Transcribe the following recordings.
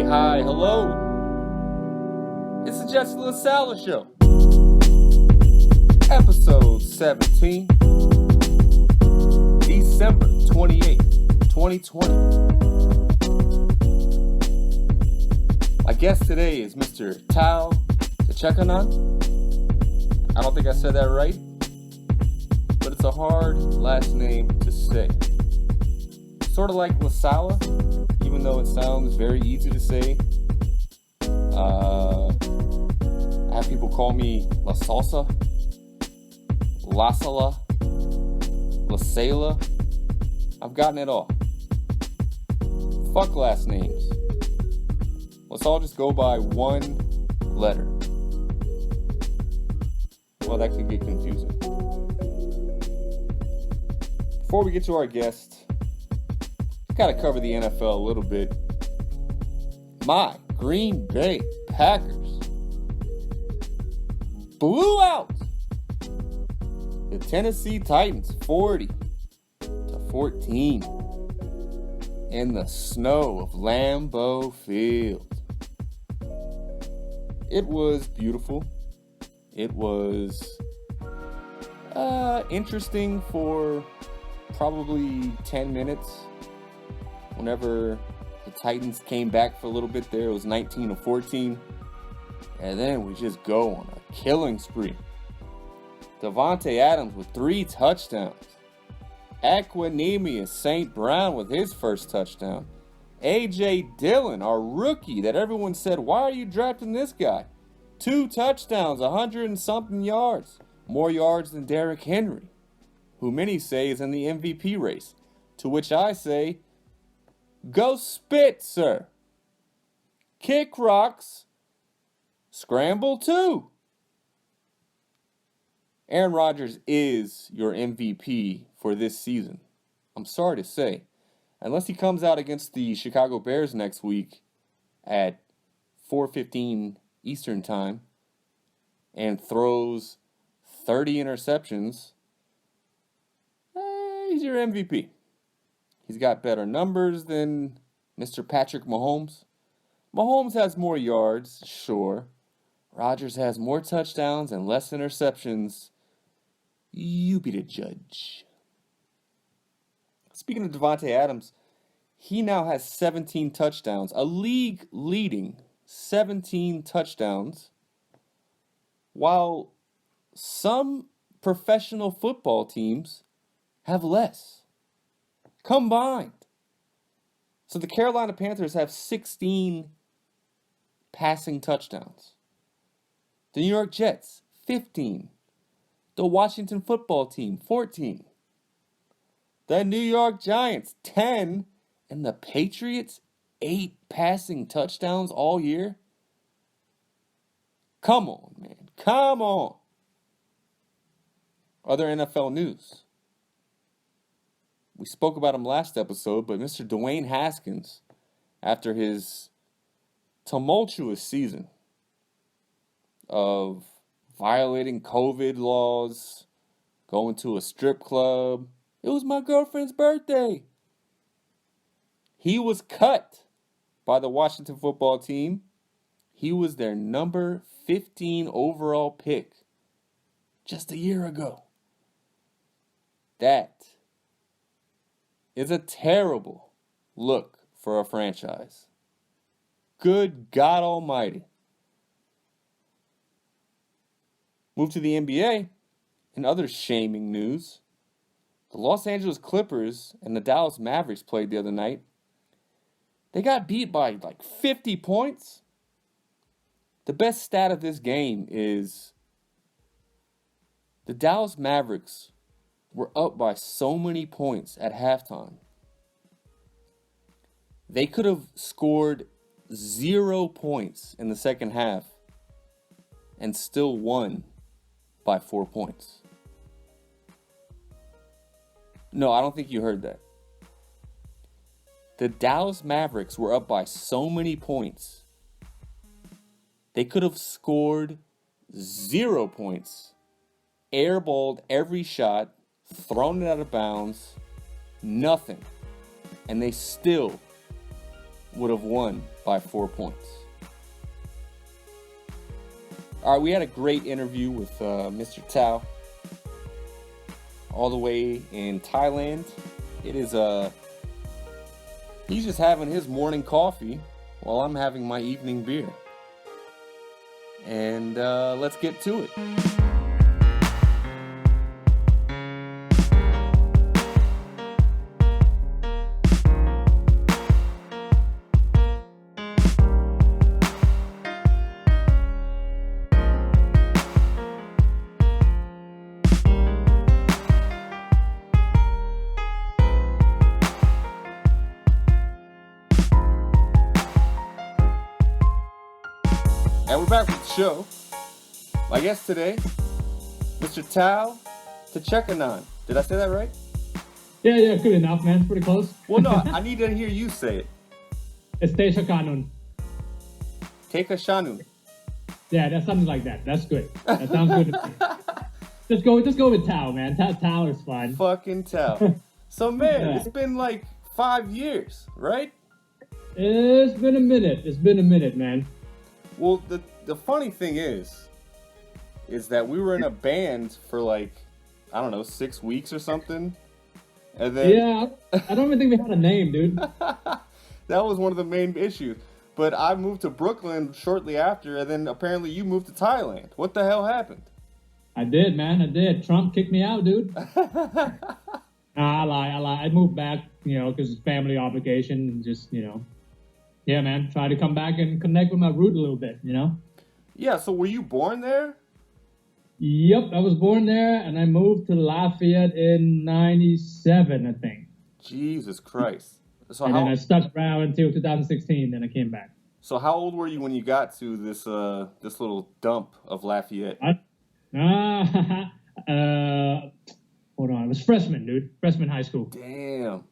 Hi, hello. It's the LaSala Show. Episode 17. December 28th, 2020. My guest today is Mr. Tao Techakanon. I don't think I said that right, but it's a hard last name to say. Sort of like LaSala, even though it sounds very easy to say. I have people call me La Salsa, LaSala, LaSala. I've gotten it all. Fuck last names. Let's all just go by one letter. Well, that could get confusing. Before we get to our guest, gotta cover the NFL a little bit. My Green Bay Packers blew out the Tennessee Titans 40-14 in the snow of Lambeau Field. It was beautiful. It was interesting for probably 10 minutes. Whenever the Titans came back for a little bit there, it was 19-14. And then we just go on a killing spree. Davante Adams with 3 touchdowns. Equanimous St. Brown with his first touchdown. A.J. Dillon, our rookie that everyone said, why are you drafting this guy? 2 touchdowns, 100 and something yards. More yards than Derrick Henry, who many say is in the MVP race. To which I say, go spit, sir. Kick rocks. Scramble too. Aaron Rodgers is your MVP for this season. I'm sorry to say. Unless he comes out against the Chicago Bears next week at 4:15 Eastern Time and throws 30 interceptions, he's your MVP. He's got better numbers than Mr. Patrick Mahomes. Mahomes has more yards, sure. Rodgers has more touchdowns and less interceptions. You be the judge. Speaking of Davante Adams, he now has 17 touchdowns, a league-leading 17 touchdowns, while some professional football teams have less combined. So the Carolina Panthers have 16 passing touchdowns. The New York Jets, 15. The Washington football team, 14. The New York Giants, 10. And the Patriots, 8 passing touchdowns all year. Come on, man. Come on. Other NFL news. We spoke about him last episode, but Mr. Dwayne Haskins, after his tumultuous season of violating COVID laws, going to a strip club, it was my girlfriend's birthday. He was cut by the Washington football team. He was their number 15 overall pick just a year ago. That is a terrible look for a franchise. Good God Almighty. Move to the NBA. In other shaming news, the Los Angeles Clippers and the Dallas Mavericks played the other night. They got beat by like 50 points. The best stat of this game is the Dallas Mavericks were up by so many points at halftime. They could have scored 0 points in the second half and still won by 4 points. No, I don't think you heard that. The Dallas Mavericks were up by so many points. They could have scored 0 points, airballed every shot, thrown it out of bounds, nothing. And they still would have won by 4 points. All right, we had a great interview with Mr. Tao, all the way in Thailand. It is he's just having his morning coffee while I'm having my evening beer. And let's get to it. And we're back with the show. My guest today, Mr. Tao Techakanon. Did I say that right? Yeah, good enough, man. Pretty close. Well, no, I need to hear you say it. It's Techakanon. Techakanon. Yeah, that's something like that. That's good. That sounds good to me. Just go with Tao, man. Tao is fine. Fucking Tao. So, man, Yeah. It's been like 5 years, right? It's been a minute, man. Well, the funny thing is that we were in a band for like, I don't know, 6 weeks or something. And then Yeah, I don't even think we had a name, dude. that was one of the main issues. But I moved to Brooklyn shortly after, and then apparently you moved to Thailand. What the hell happened? I did, man. I did. Trump kicked me out, dude. Nah, I lie. I moved back, because it's family obligation and just, yeah, man. Try to come back and connect with my root a little bit, Yeah, so were you born there? Yep, I was born there, and I moved to Lafayette in '97, I think. Jesus Christ. So And then I stuck around until 2016, then I came back. So how old were you when you got to this little dump of Lafayette? Hold on. I was freshman, dude. Freshman high school. Damn.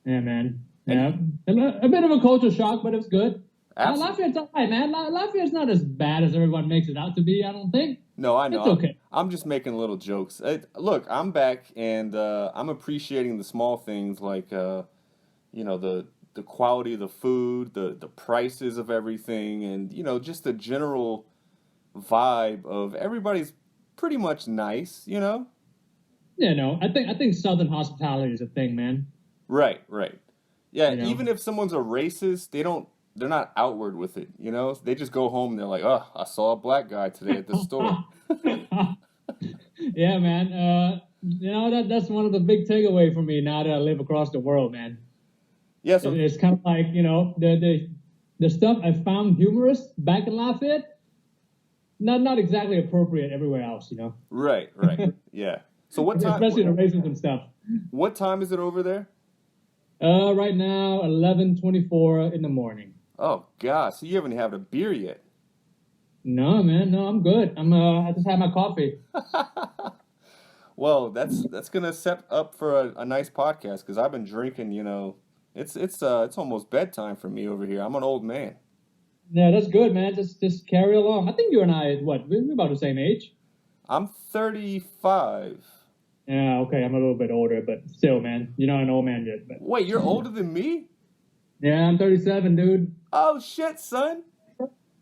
Yeah, man. Yeah. A bit of a culture shock, but it was good. Absolutely. Lafayette's all right, man. Lafayette's not as bad as everyone makes it out to be, I don't think. No, I know. It's okay. I'm just making little jokes. Look, I'm back, and I'm appreciating the small things like, the quality of the food, the prices of everything, and, just the general vibe of everybody's pretty much nice, Yeah, no. I think Southern hospitality is a thing, man. Right. Yeah, You know? even if someone's a racist, they're not outward with it, They just go home and they're like, oh, I saw a black guy today at the store. Yeah, man. That's one of the big takeaway for me now that I live across the world, man. Yeah, so It's kind of like, the stuff I found humorous back in Lafayette, not exactly appropriate everywhere else, right, yeah. So what time? Especially the racism stuff. What time is it over there? Right now, 11:24 in the morning. Oh God! So you haven't had a beer yet? No, man. No, I'm good. I just had my coffee. Well, that's gonna set up for a nice podcast because I've been drinking. It's almost bedtime for me over here. I'm an old man. Yeah, that's good, man. Just carry along. I think you and I, we're about the same age. I'm 35. Yeah, okay. I'm a little bit older, but still, man. You're not an old man yet. But Wait, you're older than me? yeah, I'm 37, dude. Oh shit, son.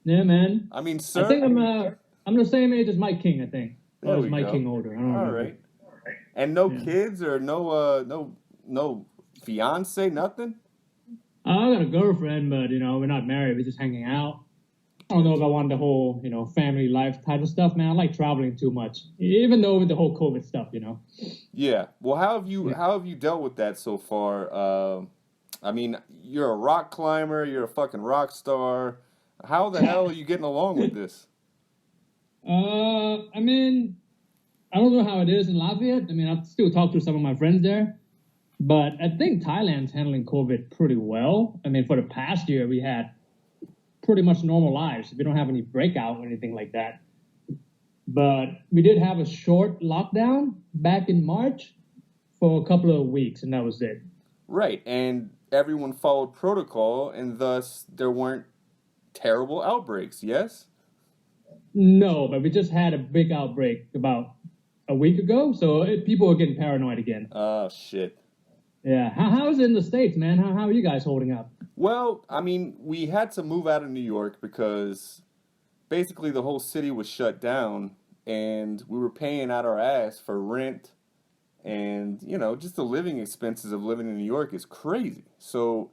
Yeah, man. I mean, sir. I think I'm the same age as Mike King, I think. There Or we is Mike go. King older? I don't know. All right. And no Yeah. kids or no fiance, nothing? I got a girlfriend, but, we're not married. We're just hanging out. I don't know if I want the whole, family life type of stuff, man. I like traveling too much, even though with the whole COVID stuff, Yeah. Well, how have you dealt with that so far? I mean, you're a rock climber. You're a fucking rock star. How the hell are you getting along with this? I mean, I don't know how it is in Lafayette. I mean, I still talk to some of my friends there, but I think Thailand's handling COVID pretty well. I mean, for the past year, we had pretty much normal lives. We don't have any breakout or anything like that. But we did have a short lockdown back in March for a couple of weeks, and that was it. Right, and everyone followed protocol, and thus there weren't terrible outbreaks, yes? No, but we just had a big outbreak about a week ago, so people are getting paranoid again. Oh, shit. Yeah. How is it in the States, man? How are you guys holding up? Well, I mean, we had to move out of New York because basically the whole city was shut down and we were paying out our ass for rent and, just the living expenses of living in New York is crazy. So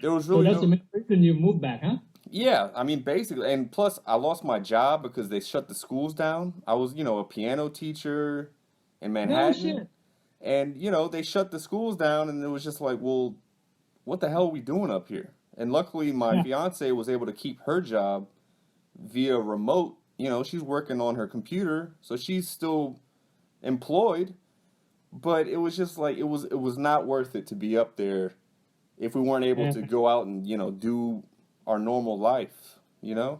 there was So really that's the no, main reason you moved back, huh? yeah, I mean, basically, and plus I lost my job because they shut the schools down. I was, a piano teacher in No Manhattan shit. and, they shut the schools down and it was just like, well, what the hell are we doing up here? And luckily, my Yeah. fiance was able to keep her job via remote. She's working on her computer, so she's still employed. But it was just like it was not worth it to be up there if we weren't able Yeah. to go out and do our normal life. Yeah,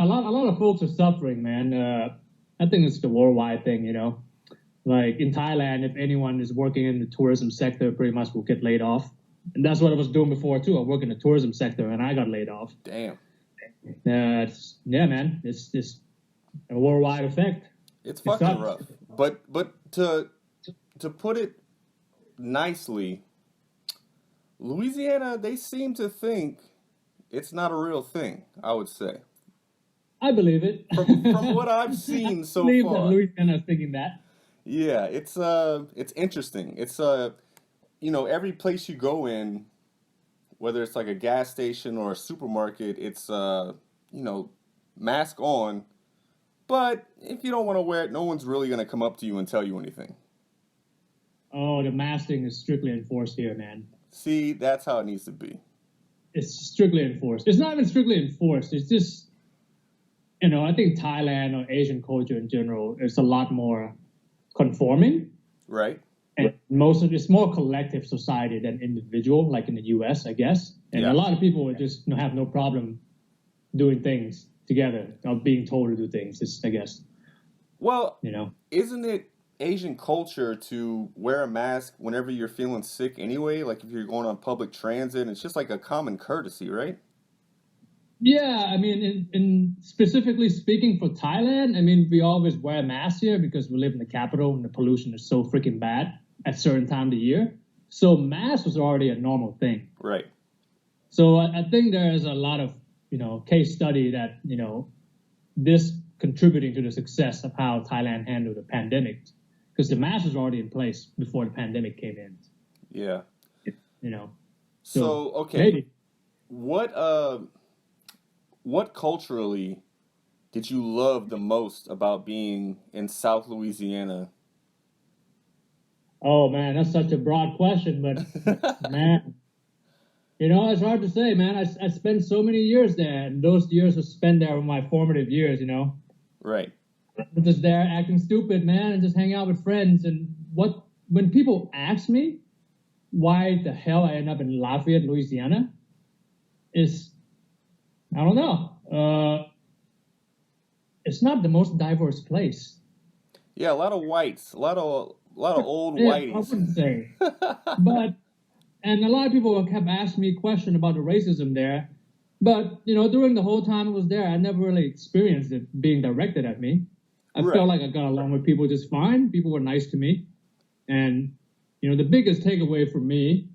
a lot of folks are suffering, man. I think it's the worldwide thing, Like in Thailand, if anyone is working in the tourism sector, pretty much will get laid off. And that's what I was doing before too. I work in the tourism sector, and I got laid off. Damn, Yeah, man, it's a worldwide effect. it's It fucking sucks. rough. But to put it nicely, Louisiana, they seem to think it's not a real thing, I would say. I believe it. From what I've I seen so believe that far. Louisiana is thinking that. Yeah, it's interesting. It's every place you go in, whether it's like a gas station or a supermarket, it's mask on. But if you don't want to wear it, no one's really gonna come up to you and tell you anything. Oh, the masking is strictly enforced here, man. See, that's how it needs to be. It's strictly enforced. It's not even strictly enforced. It's just, I think Thailand or Asian culture in general is a lot more conforming. Right? And most of it's more collective society than individual, like in the U.S., I guess. And Yeah. a lot of people would just have no problem doing things together or being told to do things. I guess, Well, you know. isn't it Asian culture to wear a mask whenever you're feeling sick anyway? Like if you're going on public transit, it's just like a common courtesy, right? Yeah, I mean, in specifically speaking for Thailand, I mean, we always wear masks here because we live in the capital and the pollution is so freaking bad at certain time of the year. So mask was already a normal thing. Right. So I think there is a lot of, case study that, this contributing to the success of how Thailand handled the pandemic because the mask was already in place before the pandemic came in, Yeah. you know. So, okay, Maybe. what culturally did you love the most about being in South Louisiana? Oh, man, that's such a broad question, but man, it's hard to say, man. I spent so many years there, and those years were spent there were my formative years, Right. I'm just there acting stupid, man, and just hanging out with friends. And when people ask me why the hell I end up in Lafayette, Louisiana, is I don't know. It's not the most diverse place. Yeah, a lot of whites, a lot of old Yeah, I whiteys. wouldn't say, but and a lot of people kept asking me questions about the racism there. But during the whole time I was there, I never really experienced it being directed at me. I Right. felt like I got along with people just fine. People were nice to me, and the biggest takeaway for me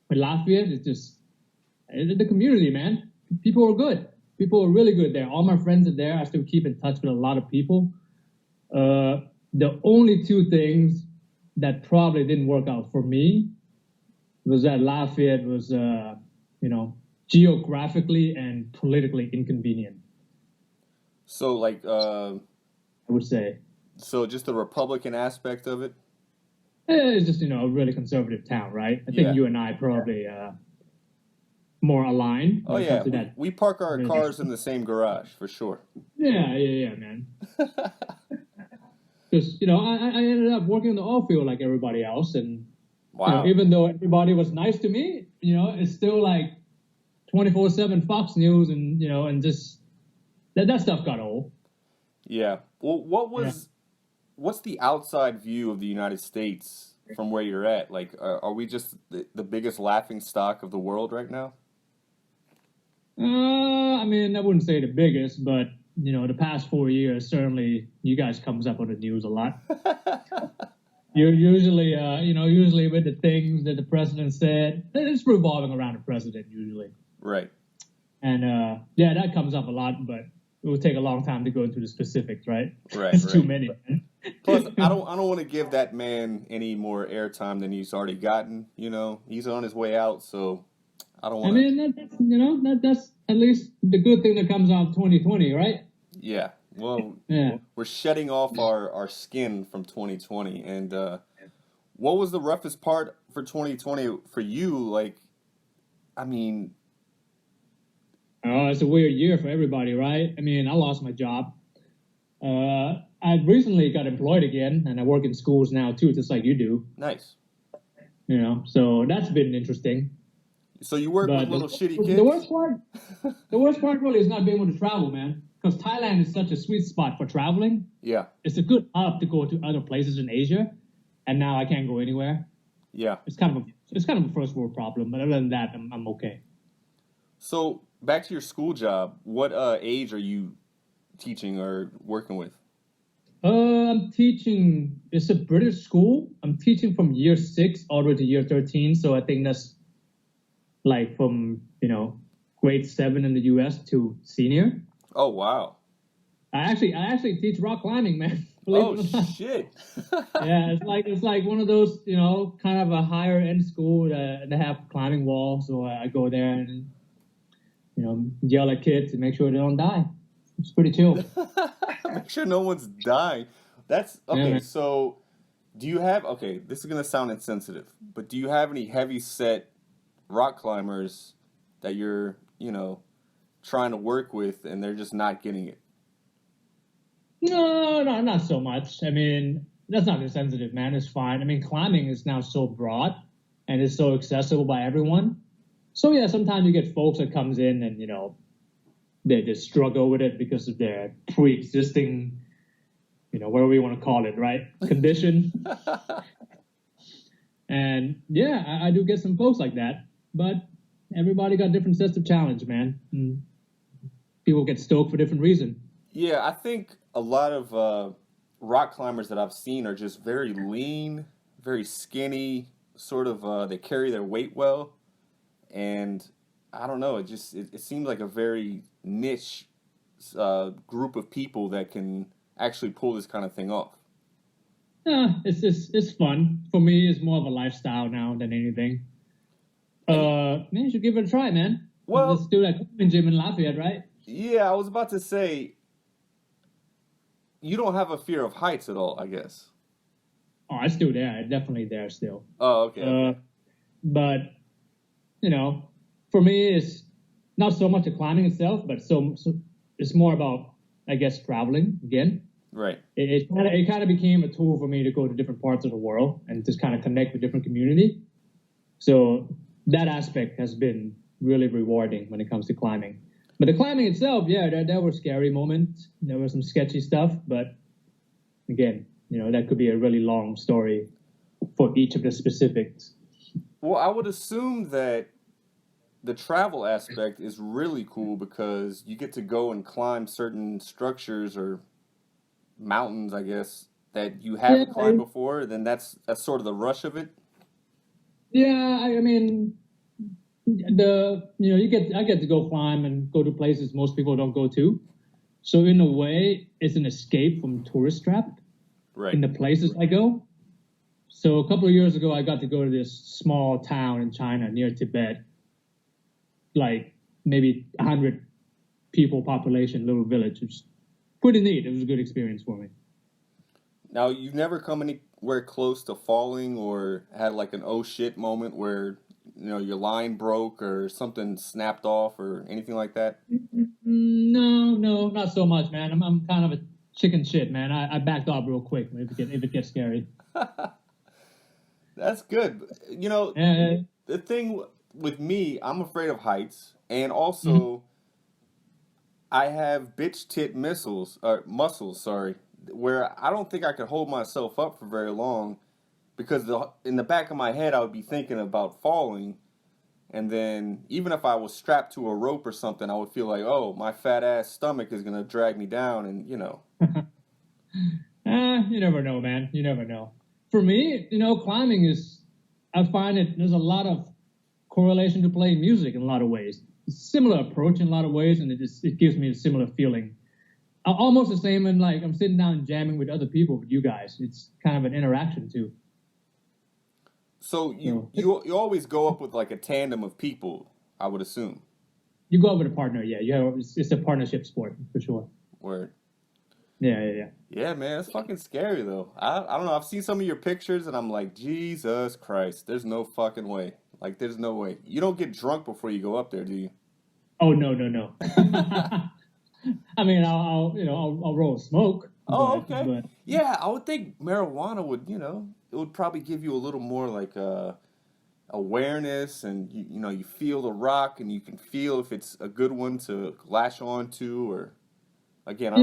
with Lafayette is just the community, man. People were good. People were really good there. All my friends are there. I still keep in touch with a lot of people. The only two things that probably didn't work out for me was that Lafayette was, geographically and politically inconvenient, So like I would say. so just the Republican aspect of it? It's just, a really conservative town, right? I think Yeah. you and I probably more aligned Oh when it yeah, comes to we, that. we park our Really. cars in the same garage for sure. Yeah, man. Because, I ended up working in the oil field like everybody else. And, Wow. even though everybody was nice to me, it's still like 24/7 Fox News and, and just that stuff got old. Yeah. Well, what's the outside view of the United States from where you're at? Like, are we just the biggest laughing stock of the world right now? I mean, I wouldn't say the biggest, but, the past 4 years, certainly you guys comes up on the news a lot. You're usually, usually with the things that the president said, it's revolving around the president usually. Right. And yeah, that comes up a lot, but it will take a long time to go into the specifics, right? Right. It's Right. too many. Plus, I don't want to give that man any more airtime than he's already gotten. You know, he's on his way out, so I don't I want to. mean, that's at least the good thing that comes out of 2020, right? Yeah. Well, Yeah. we're shedding off our skin from 2020, and what was the roughest part for 2020 for you? Like, I mean, Oh, it's a weird year for everybody, right? I mean, I lost my job. I recently got employed again, and I work in schools now too, just like you do. nice. So that's been interesting. So you work with But little shitty the kids? worst part really is not being able to travel, man. Because Thailand is such a sweet spot for traveling. Yeah. It's a good hub to go to other places in Asia, and now I can't go anywhere. Yeah. It's kind of a first world problem, but other than that, I'm okay. So back to your school job. What age are you teaching or working with? I'm teaching. It's a British school. I'm teaching from year 6 all the way to year 13. So I think that's like from grade 7 in the U.S. to senior. Oh wow. I actually teach rock climbing, man. Believe Oh it or not. shit. Yeah, it's like one of those kind of a higher end school that they have climbing walls. So I go there and yell at kids to make sure they don't die. It's pretty chill. Make sure no one's dying. That's Yeah, okay. man. So, do you have okay? This is gonna sound insensitive, but do you have any heavy set rock climbers that you're trying to work with and they're just not getting it? No, not so much. I mean, that's not insensitive, man. It's fine. I mean, climbing is now so broad and it's so accessible by everyone. So yeah, sometimes you get folks that comes in and they just struggle with it because of their pre-existing, whatever we want to call it, right? Condition. And yeah, I do get some folks like that, but everybody got different sets of challenge, man. And people get stoked for different reasons. Yeah, I think a lot of rock climbers that I've seen are just very lean, very skinny, sort of they carry their weight well, and I don't know, it seems like a very niche group of people that can actually pull this kind of thing off. It's fun. For me, it's more of a lifestyle now than anything. Man, you should give it a try, man. Well, Let's do that climbing gym in Lafayette, right? yeah, I was about to say, you don't have a fear of heights at all, I guess. Oh, I'm still there. I'm definitely there still. Oh, okay. But for me, it's not so much the climbing itself, but so it's more about, I guess, traveling again. Right. It kind of became a tool for me to go to different parts of the world and just kind of connect with different community. So that aspect has been really rewarding when it comes to climbing. But the climbing itself, yeah, there were scary moments. There was some sketchy stuff, but again, that could be a really long story for each of the specifics. Well, I would assume that the travel aspect is really cool because you get to go and climb certain structures or mountains, I guess, that you haven't climbed before. Then that's sort of the rush of it. Yeah, I mean, I get to go climb and go to places most people don't go to. So in a way, it's an escape from tourist trap Right. in the places I go. So a couple of years ago, I got to go to this small town in China near Tibet, like maybe 100 people population, little village. It was pretty neat. It was a good experience for me. Now, you've never come anywhere close to falling or had like an oh shit moment where, your line broke or something snapped off or anything like that? No, not so much, man. I'm kind of a chicken shit, man. I backed off real quick if it gets scary. That's good. Yeah. The thing with me, I'm afraid of heights, and also I have bitch tit muscles, sorry, where I don't think I could hold myself up for very long because in the back of my head I would be thinking about falling, and then even if I was strapped to a rope or something, I would feel like, oh, my fat ass stomach is gonna drag me down, and You never know, man. You never know. for me, climbing I find there's a lot of correlation to playing music in a lot of ways. Similar approach in a lot of ways, and it gives me a similar feeling. Almost the same when like I'm sitting down and jamming with other people, with you guys. It's kind of an interaction too. So you always go up with like a tandem of people, I would assume. You go up with a partner, yeah. It's a partnership sport for sure. Word. Yeah. Yeah, man, it's fucking scary though. I don't know. I've seen some of your pictures and I'm like, Jesus Christ, there's no fucking way. Like, there's no way. You don't get drunk before you go up there, do you? Oh no. I mean, I'll roll smoke. Oh, okay. But, yeah, I would think marijuana would, it would probably give you a little more like awareness, and you feel the rock, and you can feel if it's a good one to latch on to, or again,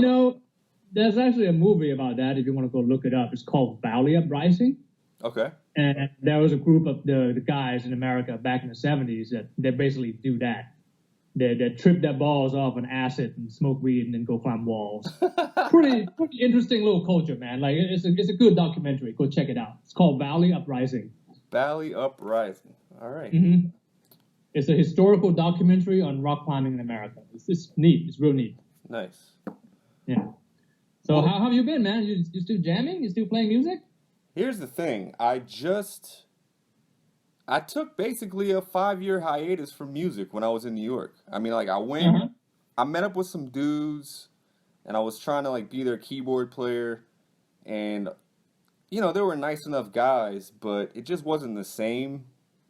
there's actually a movie about that if you want to go look it up. It's called Valley Uprising. Okay. And there was a group of the guys in America back in the 70s that they basically do that. They trip their balls off on acid and smoke weed and then go climb walls. pretty interesting little culture, man. Like it's a good documentary. Go check it out. It's called Valley Uprising. Valley Uprising. All right. Mm-hmm. It's a historical documentary on rock climbing in America. It's neat. It's real neat. Nice. Yeah. So how have you been, man? You still jamming? You still playing music? Here's the thing. I took basically a 5-year hiatus from music when I was in New York. I mean, like I went, I met up with some dudes, and I was trying to like be their keyboard player, and they were nice enough guys, but it just wasn't the same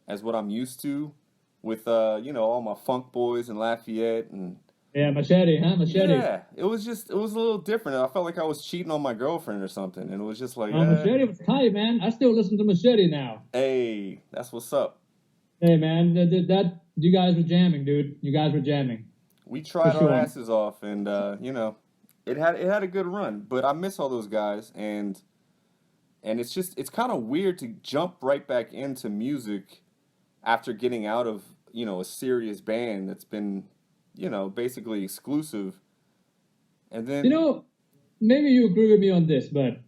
as what I'm used to with all my funk boys in Lafayette and. Yeah, Machete. Yeah, it was a little different. I felt like I was cheating on my girlfriend or something, and it was just like, Machete was tight, man. I still listen to Machete now. Hey, that's what's up. Hey, man, that you guys were jamming, dude. You guys were jamming. We tried our asses off, and it had a good run. But I miss all those guys, and it's kind of weird to jump right back into music after getting out of a serious band that's been. Basically exclusive. And then... maybe you agree with me on this, but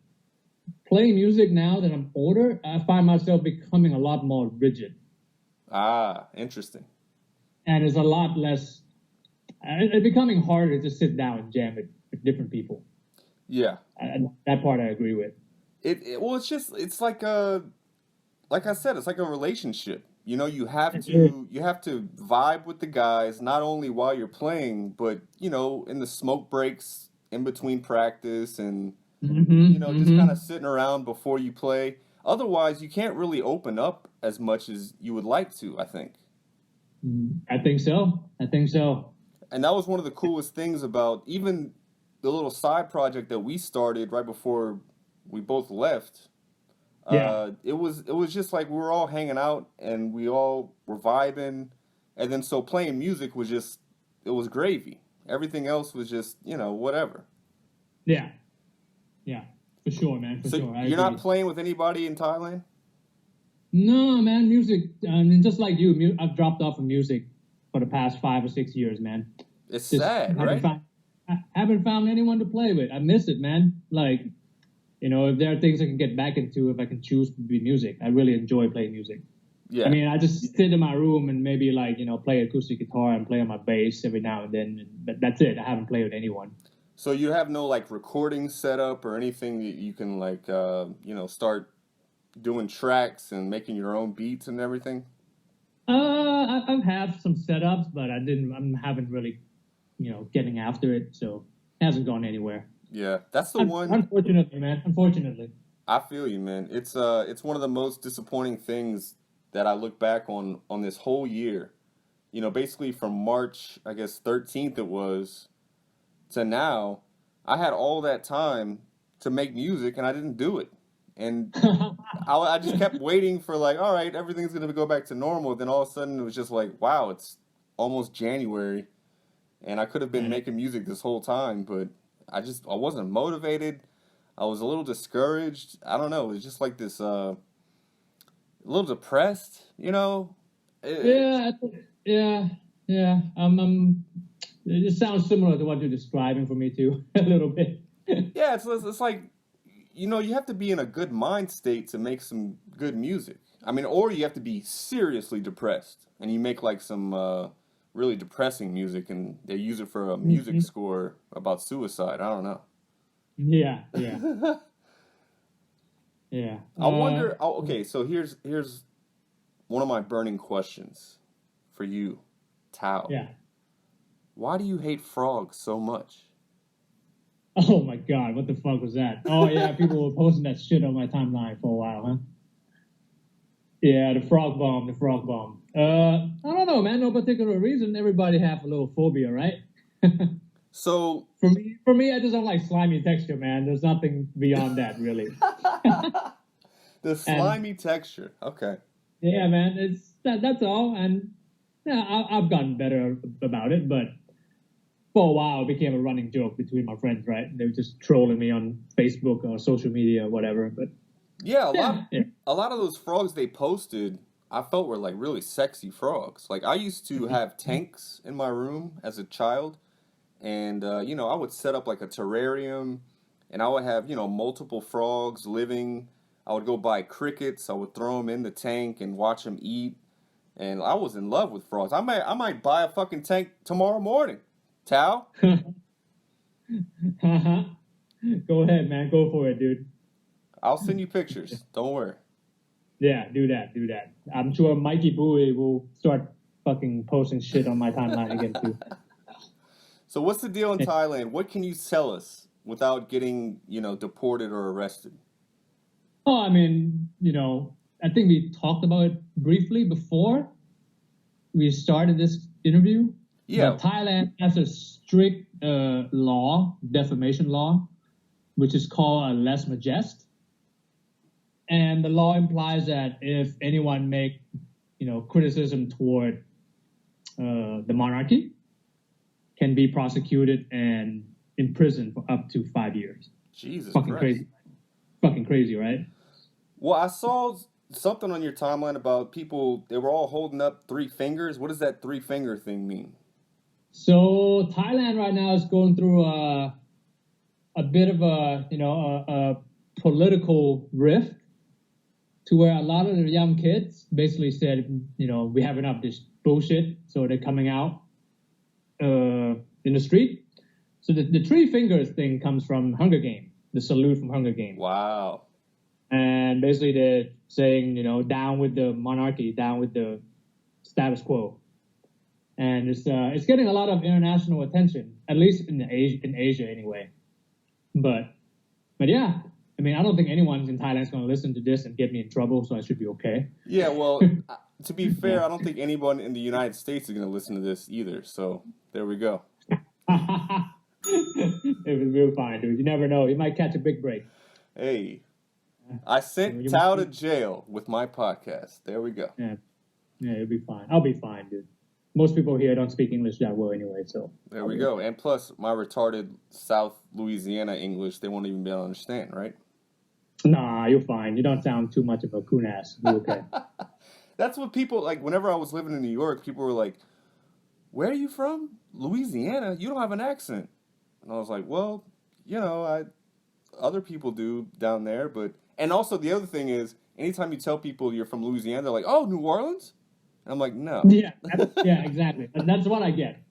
playing music now that I'm older, I find myself becoming a lot more rigid. Ah, interesting. And it's a lot less... It's becoming harder to sit down and jam with different people. Yeah. That part I agree with. It's like I said, it's like a relationship. You have to vibe with the guys, not only while you're playing, but in the smoke breaks in between practice, and just kind of sitting around before you play. Otherwise, you can't really open up as much as you would like to, I think. I think so. And that was one of the coolest things about even the little side project that we started right before we both left. Yeah. It was just like we were all hanging out and we all were vibing, and then so playing music was just, it was gravy. Everything else was just, whatever. Yeah, for sure, man. For sure. You're not playing with anybody in Thailand? No, man. Music. I mean, just like you, I've dropped off of music for the past 5 or 6 years, man. It's just sad, right? I haven't found anyone to play with. I miss it, man. Like. If there are things I can get back into, if I can choose to be music, I really enjoy playing music. Yeah. I mean, I just sit in my room and maybe play acoustic guitar and play on my bass every now and then. But that's it. I haven't played with anyone. So you have no recording setup or anything that you can start doing tracks and making your own beats and everything? I have some setups, but I haven't really, getting after it. So it hasn't gone anywhere. Yeah, that's the one. Unfortunately, man. Unfortunately. I feel you, man. It's one of the most disappointing things that I look back on this whole year. Basically from March, I guess 13th it was, to now, I had all that time to make music and I didn't do it. And I just kept waiting for all right, everything's going to go back to normal. Then all of a sudden it was just like, wow, it's almost January. And I could have been making music this whole time, but I wasn't motivated. I was a little discouraged. I don't know. It was just like this, a little depressed, Yeah. It just sounds similar to what you're describing for me too, a little bit. Yeah, it's like you have to be in a good mind state to make some good music. I mean, or you have to be seriously depressed and you make like some really depressing music and they use it for a music Mhm. score about suicide. I don't know. Yeah, yeah, yeah. I wonder. Oh, okay, so here's one of my burning questions for you, Tao. yeah. Why do you hate frogs so much? Oh my God, what the fuck was that? Oh yeah, people were posting that shit on my timeline for a while, huh? Yeah, the frog bomb, the frog bomb. I don't know, man. No particular reason. Everybody have a little phobia, right? So For me, I just don't like slimy texture, man. There's nothing beyond that, really. the And slimy texture. Okay. yeah, man, it's that's all. And yeah, I've gotten better about it, but for a while, it became a running joke between my friends, right? They were just trolling me on Facebook or social media or whatever. But Yeah, yeah, yeah. a lot of those frogs they posted, I felt were like really sexy frogs. Like I used to have tanks in my room as a child, and I would set up like a terrarium, and I would have multiple frogs living. I would go buy crickets. I would throw them in the tank and watch them eat. And I was in love with frogs. I might buy a fucking tank tomorrow morning. Tao, Go ahead, man. Go for it, dude. I'll send you pictures. Don't worry. Yeah, do that, do that. I'm sure Mikey Bowie will start fucking posting shit on my timeline again too. So what's the deal in Thailand? What can you tell us without getting, deported or arrested? Oh, I mean, I think we talked about it briefly before we started this interview. Yeah. But Thailand has a strict law, defamation law, which is called a lèse majesté. And the law implies that if anyone make, criticism toward the monarchy, can be prosecuted and imprisoned for up to 5 years. Jesus Fucking Christ. crazy. Fucking crazy, right? Well, I saw something on your timeline about people, they were all holding up three fingers. What does that three finger thing mean? So Thailand right now is going through a bit of a political rift to where a lot of the young kids basically said, we have enough of this bullshit. So they're coming out in the street. So the three fingers thing comes from Hunger Game, the salute from Hunger Game. Wow. And basically they're saying, down with the monarchy, down with the status quo. And it's getting a lot of international attention, at least in Asia anyway. But yeah, I mean, I don't think anyone in Thailand is going to listen to this and get me in trouble, so I should be okay. Yeah, well, to be fair, I don't think anyone in the United States is going to listen to this either. So there we go. It was real fine, dude. You never know. You might catch a big break. Hey, I sent Tao to jail with my podcast. There we go. Yeah, it'll be fine. I'll be fine, dude. Most people here don't speak English that well anyway, so. There we go. And plus, my retarded South Louisiana English, they won't even be able to understand, right? Nah, you're fine. You don't sound too much of a coon ass. You're okay. That's what people, like, whenever I was living in New York, people were like, where are you from? Louisiana? You don't have an accent. And I was like, well, other people do down there, but... And also, the other thing is, anytime you tell people you're from Louisiana, they're like, oh, New Orleans? And I'm like, no. Yeah, exactly. That's what I get.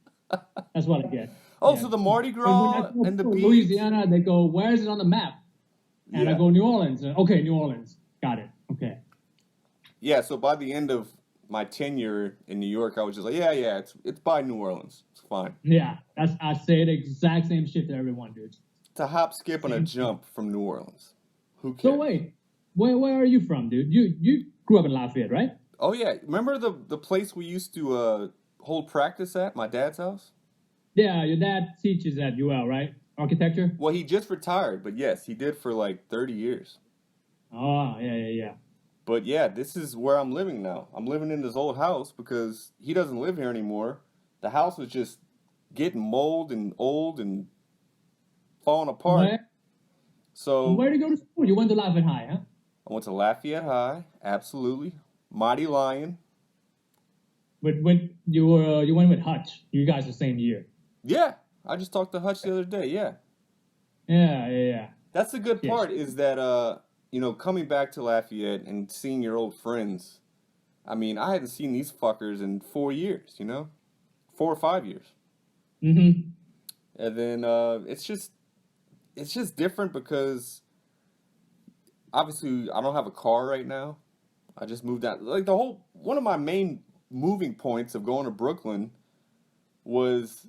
That's what I get. Oh, yeah. so the Mardi Gras and the beads? Louisiana, they go, where is it on the map? And Yeah. I go, New Orleans. Okay, New Orleans. Got it. Okay. Yeah, so by the end of my tenure in New York, I was just like, yeah, it's by New Orleans. It's fine. Yeah, I say the exact same shit to everyone, dude. It's a hop, skip, and a jump from New Orleans. Who cares? So wait, where are you from, dude? You grew up in Lafayette, right? Oh, yeah. Remember the place we used to hold practice at, my dad's house? Yeah, your dad teaches at UL, right? Architecture? Well, he just retired, but yes, he did for like 30 years. Oh, yeah. But yeah, this is where I'm living now. I'm living in this old house because he doesn't live here anymore. The house was just getting mold and old and falling apart. So where did you go to school? You went to Lafayette High, huh? I went to Lafayette High, absolutely. Mighty Lion. But when you went with Hutch. You guys the same year. Yeah, I just talked to Hutch the other day, yeah. Yeah. That's the good Yes. part is that coming back to Lafayette and seeing your old friends. I mean, I hadn't seen these fuckers in 4 years, 4 or 5 years. Mm-hmm. And then it's just different because obviously I don't have a car right now. I just moved out. Like the whole one of my main moving points of going to Brooklyn was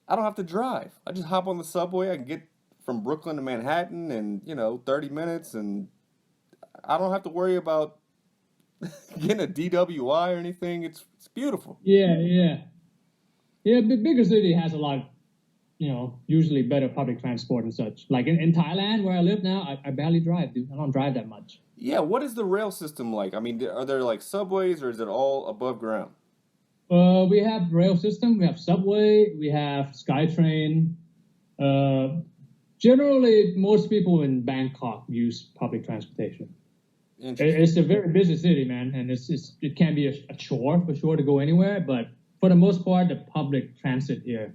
I don't have to drive. I just hop on the subway. I can get from Brooklyn to Manhattan in, 30 minutes and I don't have to worry about getting a DWI or anything. It's beautiful. Yeah, yeah. Yeah, bigger city has a lot, usually better public transport and such. Like in Thailand, where I live now, I barely drive, dude. I don't drive that much. Yeah, what is the rail system like? I mean, are there like subways or is it all above ground? We have rail system, we have subway, we have SkyTrain. Uh, Generally, most people in Bangkok use public transportation. Interesting. It's a very busy city, man, and it can be a chore for sure to go anywhere. But for the most part, the public transit here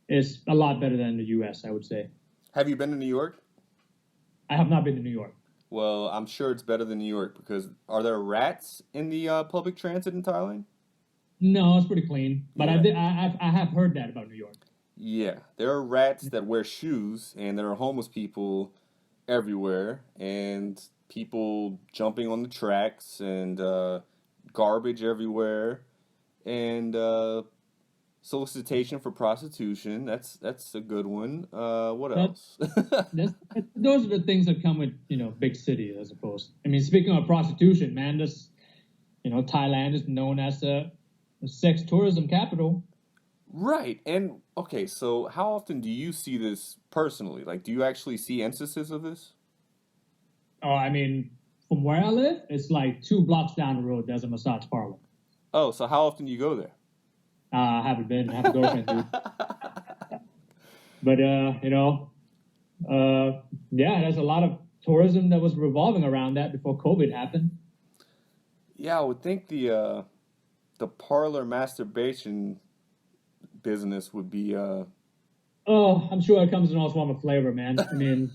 is a lot better than the U.S. I would say. Have you been to New York? I have not been to New York. Well, I'm sure it's better than New York because are there rats in the public transit in Thailand? No, it's pretty clean. But Yeah. I have heard that about New York. Yeah, there are rats that wear shoes, and there are homeless people everywhere, and people jumping on the tracks, and garbage everywhere, and solicitation for prostitution. That's a good one. What That else? those are the things that come with big cities, I suppose. I mean, speaking of prostitution, man, Thailand is known as a sex tourism capital. Right, and okay, so how often do you see this personally? Like, do you actually see instances of this? Oh, I mean, from where I live, it's like 2 blocks down the road. There's a massage parlor. Oh, so how often do you go there? I haven't been. I have a girlfriend, dude. But yeah, there's a lot of tourism that was revolving around that before COVID happened. Yeah, I would think the parlor masturbation business would be Oh, I'm sure it comes in all form of flavor, man. I mean,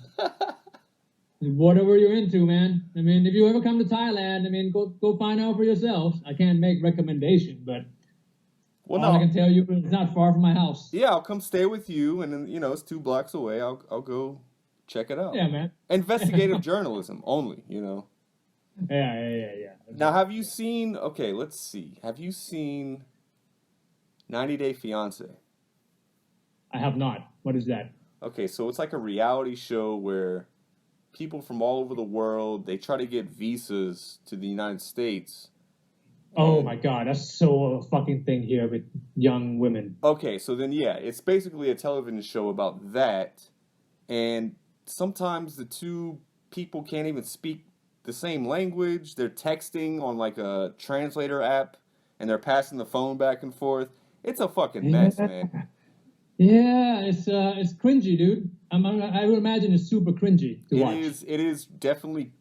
whatever you're into, man. I mean, if you ever come to Thailand, I mean, go find out for yourselves. I can't make recommendation, but well, all I no, can tell you is it's not far from my house. yeah, I'll come stay with you, and then it's 2 blocks away. I'll go check it out. Yeah, man. Investigative journalism only. Yeah. Now, have you seen? Okay, let's see. Have you seen 90 Day Fiance? I have not. What is that? Okay, so it's like a reality show where people from all over the world they try to get visas to the United States. Oh And my God, that's so a fucking thing here with young women. okay, so then yeah, it's basically a television show about that, and sometimes the two people can't even speak the same language. They're texting on like a translator app, and they're passing the phone back and forth. It's a fucking mess, Yeah, man. yeah, it's cringy, dude. I would imagine it's super cringy to It watch. is. It is definitely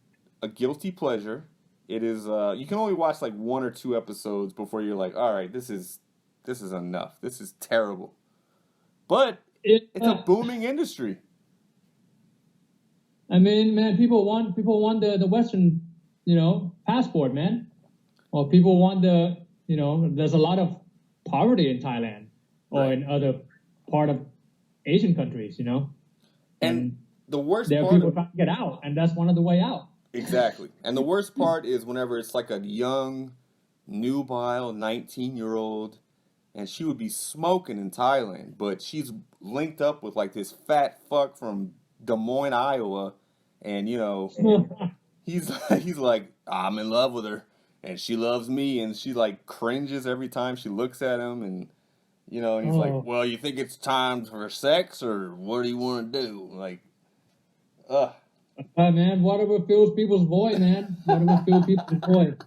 a guilty pleasure. It is. You can only watch like 1 or 2 episodes before you're like, all right, this is enough. This is terrible. But It, it's a booming industry. I mean, man, people want the Western, passport, man. Or people want there's a lot of poverty in Thailand or Right. in other part of Asian countries, And and the worst there are part people of trying to get out, and that's one of the way out. exactly. And the worst part is whenever it's like a young, nubile 19-year-old, and she would be smoking in Thailand, but she's linked up with like this fat fuck from Des Moines, Iowa, and he's like, I'm in love with her, and she loves me, and she like cringes every time she looks at him, and he's like, Oh, well, you think it's time for sex, or what do you want to do? Like, ugh. man, whatever fills people's void, man. Whatever fills people's void.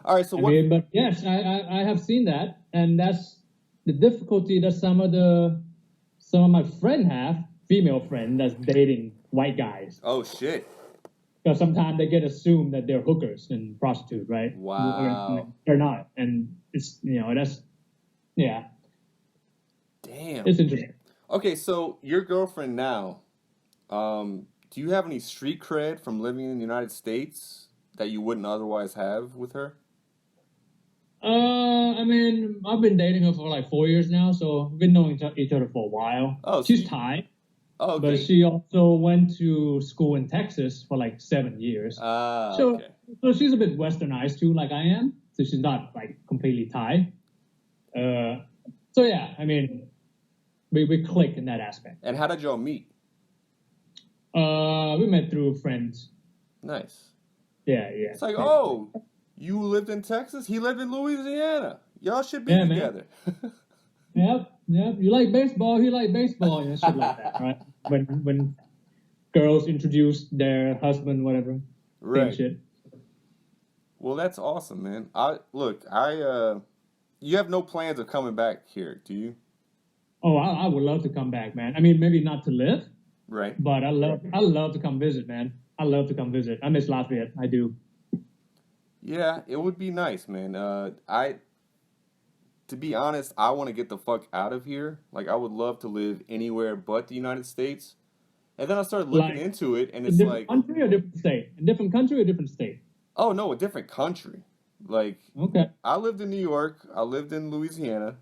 All right, so I what? mean, but yes, I have seen that, and that's the difficulty that some of my friend have, female friend that's dating white guys, Oh shit! because sometimes they get assumed that they're hookers and prostitutes, right? Wow. They're not, and it's that's yeah, Damn. it's interesting. Okay, so your girlfriend now, Do you have any street cred from living in the United States that you wouldn't otherwise have with her? I mean, I've been dating her for like 4 years now, so we've been knowing each other for a while. Oh, so She's you, Thai, oh, but okay. she also went to school in Texas for like 7 years. Ah, So, okay. so she's a bit westernized too, like I am. So she's not like completely Thai. Uh, so yeah, I mean, we click in that aspect. And how did y'all meet? We met through friends. Nice. Yeah, yeah, It's like, yeah, oh, you lived in Texas, he lived in Louisiana. Y'all should be yeah, man. together. Yep, yep. You like baseball, he like baseball, shit like that, right? When girls introduce their husband, whatever, same Right. shit. Well, that's awesome, man. You have no plans of coming back here, do you? Oh, I would love to come back, man. I mean, maybe not to live, Right. but I love to come visit, man. I love to come visit. I miss Latvia. I do. Yeah, it would be nice, man. To be honest, I want to get the fuck out of here. Like, I would love to live anywhere but the United States. And then I started looking Like into it, and a it's different like, country or different state? A different country or different state? oh no, a different country. Like, Okay. I lived in New York, I lived in Louisiana,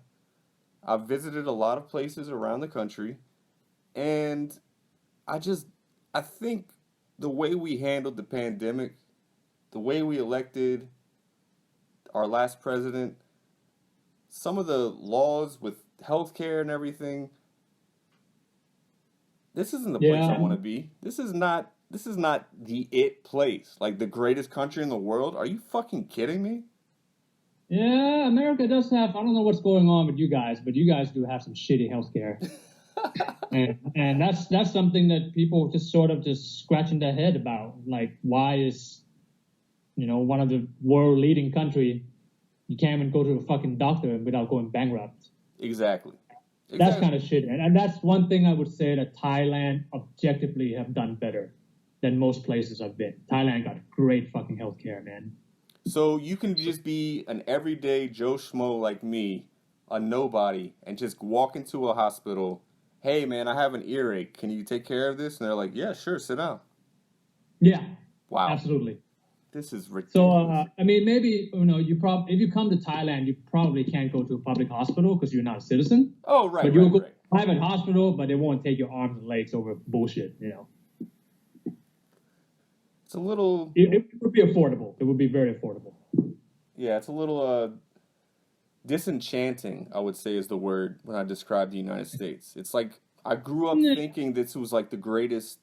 I've visited a lot of places around the country, and I just, I think the way we handled the pandemic, the way we elected our last president, some of the laws with healthcare and everything, this isn't the place I Yeah, want to be. This is not the it place, like the greatest country in the world. Are you fucking kidding me? yeah. America does have. I don't know what's going on with you guys, but you guys do have some shitty healthcare, and that's something that people just sort of just scratching their head about. Like, why is one of the world leading country, you can't even go to a fucking doctor without going bankrupt. Exactly. That's kind Exactly. of shit, and that's one thing I would say that Thailand objectively have done better than most places I've been. Thailand got great fucking healthcare, man. So you can just be an everyday Joe Schmo like me, a nobody, and just walk into a hospital. Hey man, I have an earache. Can you take care of this? And they're like, yeah, sure, sit down. Yeah, Wow, absolutely. this is So, ridiculous. I mean, maybe if you come to Thailand, you probably can't go to a public hospital because you're not a citizen. Oh, right, But you'll right, go to right. a private hospital, but they won't take your arms and legs over bullshit. It's a little, It would be affordable. It would be very affordable. yeah, it's a little disenchanting, I would say is the word when I describe the United States. It's like I grew up Yeah. thinking this was like the greatest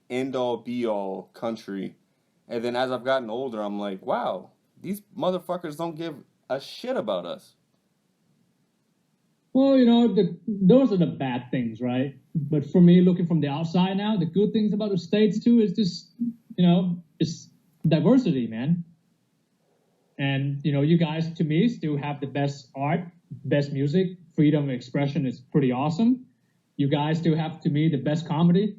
end all be all country. And then as I've gotten older, I'm like, wow, these motherfuckers don't give a shit about us. Well, those are the bad things, right? But for me, looking from the outside now, the good things about the states too is just, it's diversity, man. And you guys, to me, still have the best art, best music, freedom of expression is pretty awesome. You guys still have, to me, the best comedy.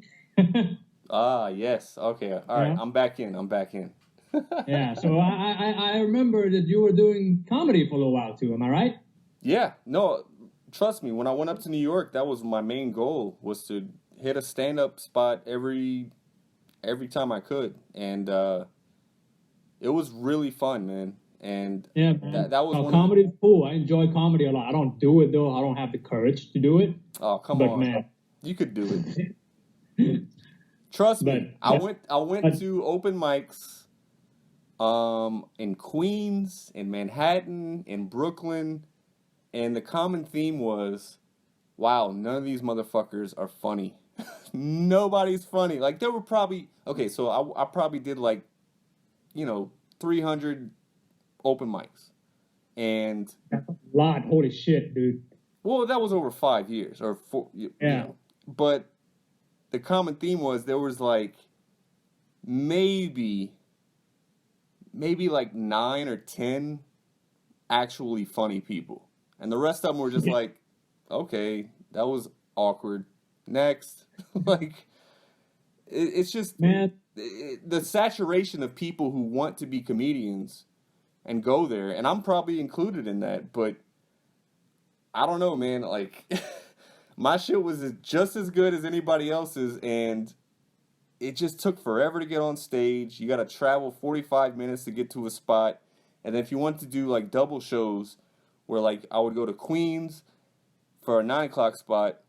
Ah, yes. Okay. All right. Yeah, I'm back in. I'm back in. yeah. So I remember that you were doing comedy for a little while too. Am I right? Yeah. No, trust me. When I went up to New York, that was my main goal was to hit a stand-up spot every time I could, and it was really fun, man. And Yeah, that man. that was No, one of the. comedy is cool. I enjoy comedy a lot. I don't do it though. I don't have the courage to do it. Oh, come But on. man, You could do it. Trust but me. I went but to open mics in Queens, in Manhattan, in Brooklyn, and the common theme was, wow, none of these motherfuckers are funny. Nobody's funny. Like there were probably okay, so I probably did like, 300 open mics. And that's a lot. Holy shit, dude. well, that was over 5 years or four, Yeah. but the common theme was there was like maybe like 9 or 10 actually funny people, and the rest of them were just Yeah. like, okay, that was awkward. Next, like it's just Man, the saturation of people who want to be comedians and go there, and I'm probably included in that, but I don't know, man. Like, my shit was just as good as anybody else's, and it just took forever to get on stage. You got to travel 45 minutes to get to a spot. And then if you want to do like double shows, where like I would go to Queens for a 9 o'clock spot,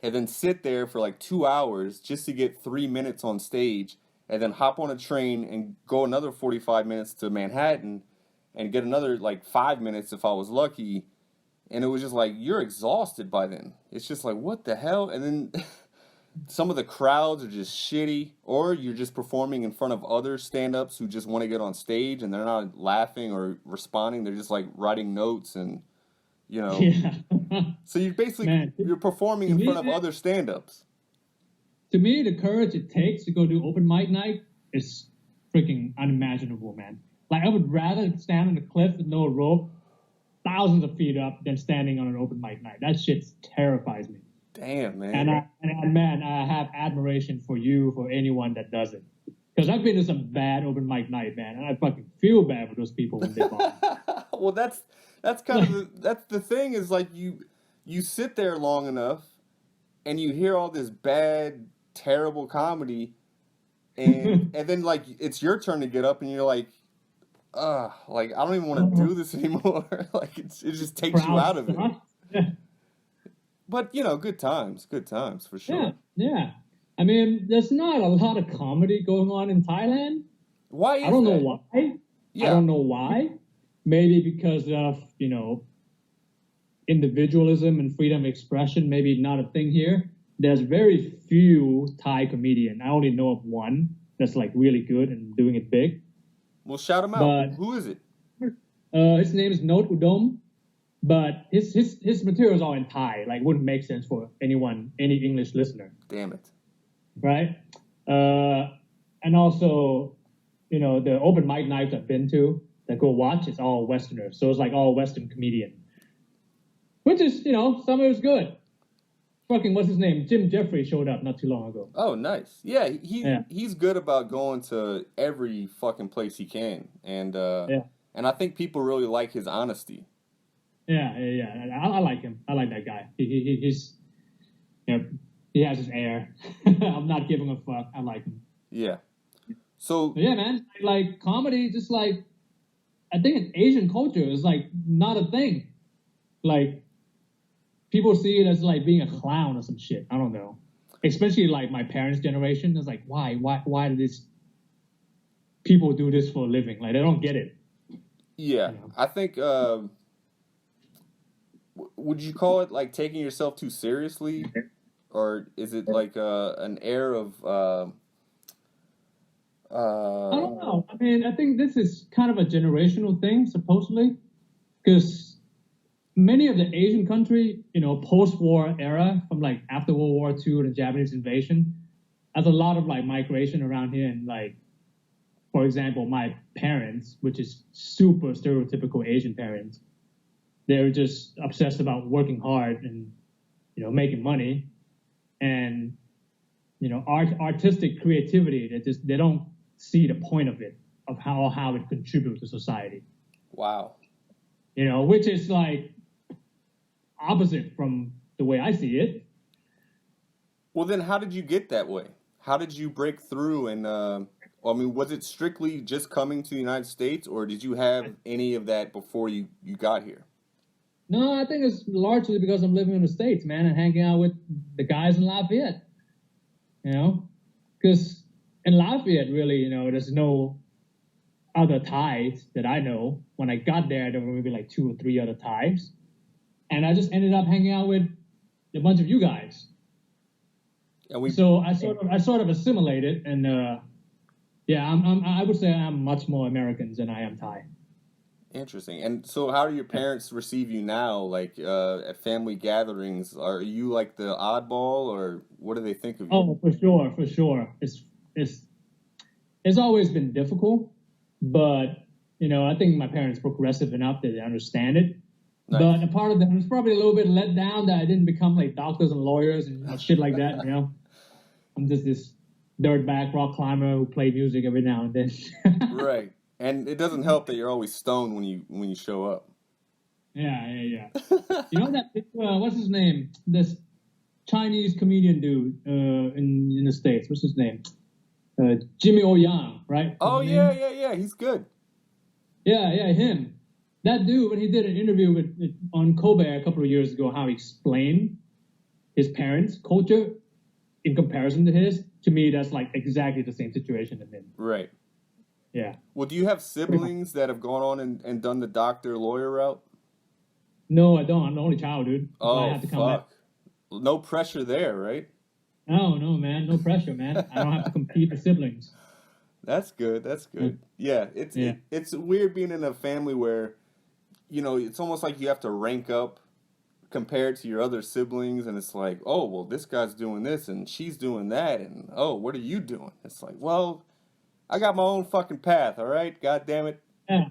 and then sit there for like 2 hours just to get 3 minutes on stage, and then hop on a train and go another 45 minutes to Manhattan and get another like 5 minutes if I was lucky. And it was just like, you're exhausted by then. It's just like, what the hell? And then some of the crowds are just shitty, or you're just performing in front of other stand-ups who just want to get on stage and they're not laughing or responding. They're just like writing notes and, you know. Yeah. So you basically, Man, you're performing in front of other stand-ups. To me, the courage it takes to go do open mic night is freaking unimaginable, man. Like, I would rather stand on a cliff with no rope, thousands of feet up, than standing on an open mic night. That shit terrifies me. Damn, man. And man, I have admiration for you, for anyone that does it. Because I've been to some bad open mic night, man, and I fucking feel bad for those people when they bomb. Well, that's kind of that's the thing, is like you sit there long enough and you hear all this bad, terrible comedy, and then like it's your turn to get up and you're like, like I don't even want to do this anymore. Like it just takes you out of it. Yeah. But, you know, good times for sure. Yeah. I mean, there's not a lot of comedy going on in Thailand. Why is that? I don't know why. Yeah. I don't know why. Maybe because of, you know, individualism and freedom of expression, maybe not a thing here. There's very few Thai comedians. I only know of one that's like really good and doing it big. Well, shout him out. But, who is it? His name is Not Udom. But his material is all in Thai. Like, wouldn't make sense for any English listener. Damn it. Right? And also, you know, the open mic nights I've been to that go watch, it's all Westerners. So it's like all Western comedian. Which is, you know, some of it's good. Fucking, what's his name? Jim Jeffrey showed up not too long ago. Oh, nice. Yeah, he's good about going to every fucking place he can. And I think people really like his honesty. Yeah. I like him. I like that guy. He's, you know, he has his air. I'm not giving a fuck. I like him. Yeah. So. But yeah, man. Like comedy, just like, I think in Asian culture is like not a thing. Like people see it as like being a clown or some shit. I don't know. Especially like my parents' generation. It's like, why do these people do this for a living? Like they don't get it. Yeah, you know? I think. Would you call it like taking yourself too seriously, or is it like an air of? I don't know. I mean, I think this is kind of a generational thing, supposedly, because many of the Asian country, you know, post-war era, from like after World War II, the Japanese invasion, has a lot of like migration around here, and like, for example, my parents, which is super stereotypical Asian parents. They're just obsessed about working hard and, you know, making money, and, you know, artistic creativity. They don't see the point of it, of how it contributes to society. Wow. You know, which is like opposite from the way I see it. Well, then how did you get that way? How did you break through? And I mean, was it strictly just coming to the United States, or did you have any of that before you got here? No, I think it's largely because I'm living in the States, man, and hanging out with the guys in Lafayette. You know, because in Lafayette, really, you know, there's no other Thais that I know. When I got there were maybe like 2 or 3 other Thais, and I just ended up hanging out with a bunch of you guys. And so I sort of assimilated, and I would say I'm much more American than I am Thai. Interesting. And so how do your parents receive you now, like at family gatherings? Are you like the oddball, or what do they think of you? Oh, for sure. It's always been difficult, but, you know, I think my parents are progressive enough that they understand it. Nice. But a part of them was probably a little bit let down that I didn't become like doctors and lawyers and, you know, shit like that, you know. I'm just this dirtbag rock climber who played music every now and then. Right. And it doesn't help that you're always stoned when you show up. Yeah. You know that what's his name? This Chinese comedian dude in the States. What's his name? Jimmy O Yang, right? Oh yeah. He's good. Yeah, him. That dude, when he did an interview on Kobe a couple of years ago, how he explained his parents' culture in comparison to his, to me, that's like exactly the same situation as him. Right. Yeah. Well, do you have siblings that have gone on and done the doctor lawyer route? No, I don't. I'm the only child, dude. That's why I Oh have to come back. fuck. No pressure there, right? No, man. No pressure, man. I don't have to compete with siblings. That's good. That's good. Yeah, Yeah. it's weird being in a family where it's almost like you have to rank up compared to your other siblings, and it's like, oh, well, this guy's doing this and she's doing that, and oh, what are you doing? It's like, well, I got my own fucking path, all right? God damn it. Yeah.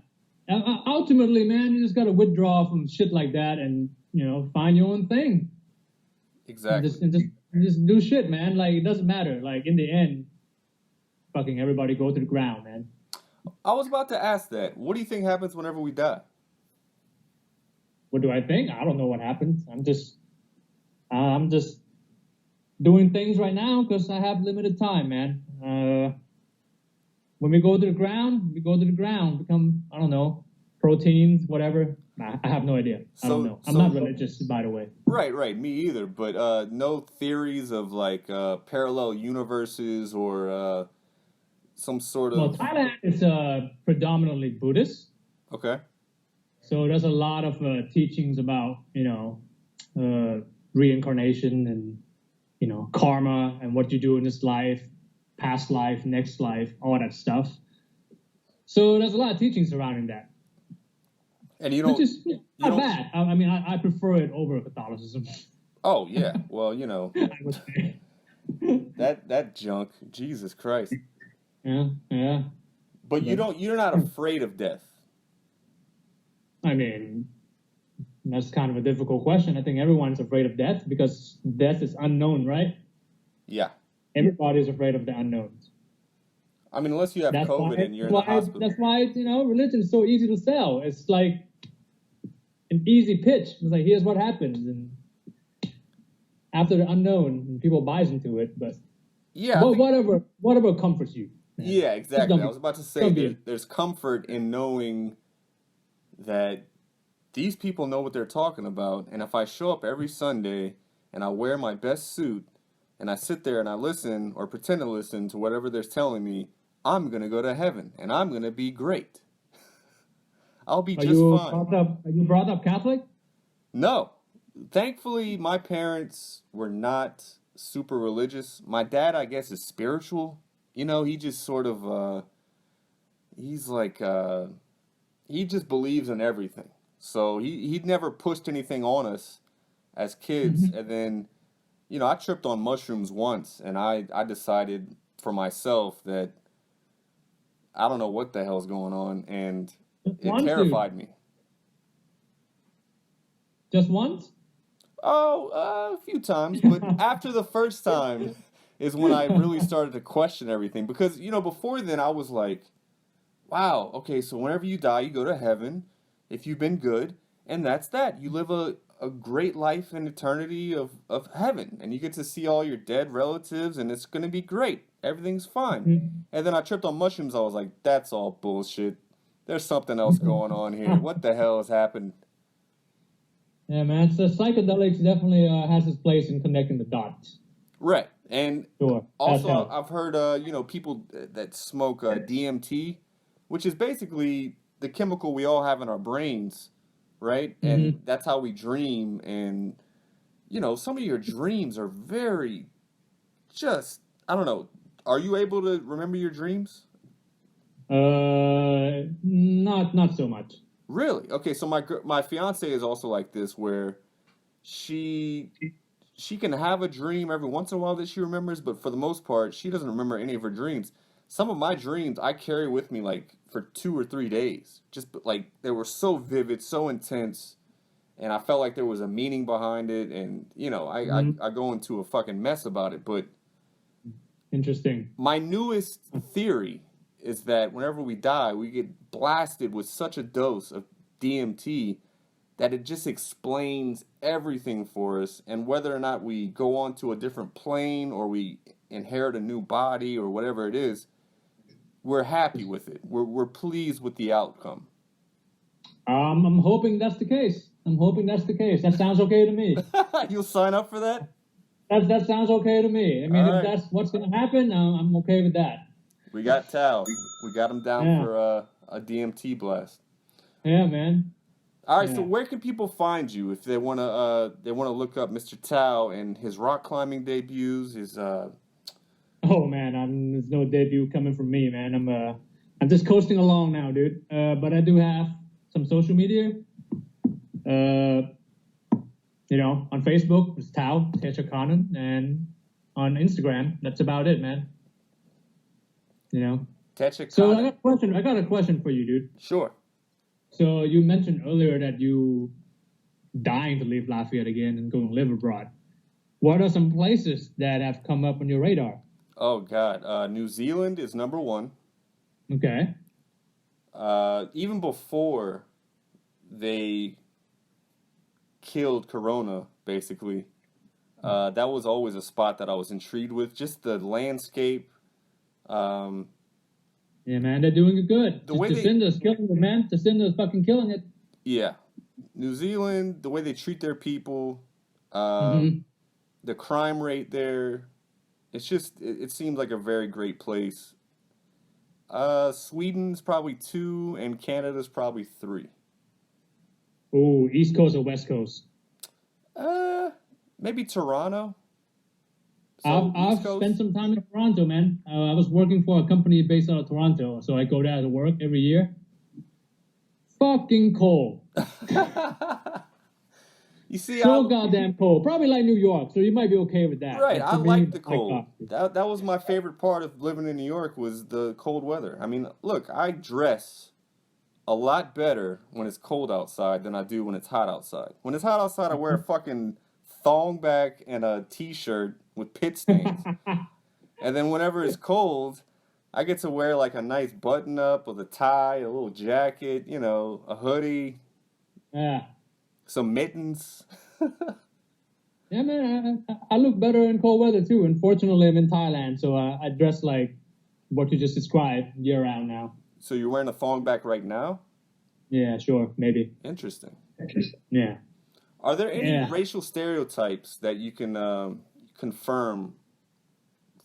Ultimately, man, you just got to withdraw from shit like that and, find your own thing. Exactly. And just do shit, man. Like, it doesn't matter. Like, in the end, fucking everybody go to the ground, man. I was about to ask that. What do you think happens whenever we die? What do I think? I don't know what happens. I'm just doing things right now because I have limited time, man. When we go to the ground, become, I don't know, proteins, whatever. I have no idea. I don't know. I'm not religious, by the way. Right. Me either. But no theories of like parallel universes or some sort of. Well, Thailand is predominantly Buddhist. Okay. So there's a lot of teachings about, reincarnation and, karma and what you do in this life, past life, next life, all that stuff. So there's a lot of teachings surrounding that. And you don't. Which is not bad. I mean, I prefer it over Catholicism. Oh yeah. Well, I would say. that junk. Jesus Christ. Yeah. But you're not afraid of death. I mean, that's kind of a difficult question. I think everyone's afraid of death because death is unknown, right? Yeah. Everybody's afraid of the unknowns. I mean, unless you have COVID and you're in the hospital. That's why, religion is so easy to sell. It's like an easy pitch. It's like, here's what happens. And after the unknown, people buys into it. But yeah, whatever comforts you. Man. Yeah, exactly. I was about to say there's comfort in knowing that these people know what they're talking about, and if I show up every Sunday and I wear my best suit and I sit there and I listen or pretend to listen to whatever they're telling me, I'm going to go to heaven and I'm going to be great. I'll be just fine. Are you brought up Catholic? No. Thankfully, my parents were not super religious. My dad, I guess, is spiritual. He just sort of, he's like, he just believes in everything. So he'd never pushed anything on us as kids. Mm-hmm. And then, I tripped on mushrooms once, and I decided for myself that I don't know what the hell's going on, and it terrified me. Just once? Oh, a few times. But after the first time is when I really started to question everything. Because, before then I was like, wow, okay, so whenever you die, you go to heaven if you've been good, and that's that. You live a great life in eternity of heaven, and you get to see all your dead relatives, and it's going to be great. Everything's fine. Mm-hmm. And then I tripped on mushrooms. I was like, that's all bullshit. There's something else going on here. What the hell has happened? Yeah, man. So psychedelics definitely has its place in connecting the dots. Right. And sure. Also, I've heard, people that smoke DMT, which is basically the chemical we all have in our brains, right? Mm-hmm. And that's how we dream. And, some of your dreams are very I don't know. Are you able to remember your dreams? Not so much. Really? Okay, so my fiance is also like this, where she can have a dream every once in a while that she remembers, but for the most part, she doesn't remember any of her dreams. Some of my dreams I carry with me like for 2 or 3 days. Just like they were so vivid, so intense, and I felt like there was a meaning behind it, and I go into a fucking mess about it, but interesting. My newest theory is that whenever we die, we get blasted with such a dose of DMT that it just explains everything for us, and whether or not we go on to a different plane or we inherit a new body or whatever it is, we're happy with it. We're pleased with the outcome. I'm hoping that's the case. That sounds okay to me. You'll sign up for that? That sounds okay to me. I mean, All if right. that's what's going to happen, I'm okay with that. We got Tao. We got him down for a DMT blast. Yeah, man. All right, so where can people find you if they wanna look up Mr. Tao and his rock climbing debuts? His Oh man, there's no debut coming from me, man. I'm just coasting along now, dude. But I do have some social media. On Facebook it's Tao Techakanon, and on Instagram that's about it, man. Techakanon. So I got a question for you, dude. Sure. So you mentioned earlier that you dying to leave Lafayette again and go and live abroad. What are some places that have come up on your radar? Oh God, New Zealand is number one. Okay. Even before they killed Corona, basically, that was always a spot that I was intrigued with. Just the landscape. Yeah, man, they're doing it good. Jacinda's killing it, man. Jacinda's fucking killing it. Yeah. New Zealand, the way they treat their people, the crime rate there, it's just, it seems like a very great place. Sweden's probably 2, and Canada's probably 3. Oh, East Coast or West Coast? Maybe Toronto. I've spent some time in Toronto, man. I was working for a company based out of Toronto, so I go there to work every year. Fucking cold. You see, so goddamn cold. Probably like New York, so you might be okay with that. Right, I like the cold. That was my favorite part of living in New York, was the cold weather. I mean, look, I dress a lot better when it's cold outside than I do when it's hot outside. When it's hot outside, I wear a fucking thong back and a t-shirt with pit stains. And then whenever it's cold, I get to wear like a nice button up with a tie, a little jacket, a hoodie. Yeah. Some mittens. Yeah, man, I look better in cold weather too. Unfortunately, I'm in Thailand, so I dress like what you just described year-round now. So you're wearing a thong back right now? Yeah, sure, maybe. Interesting. Yeah. Are there any racial stereotypes that you can confirm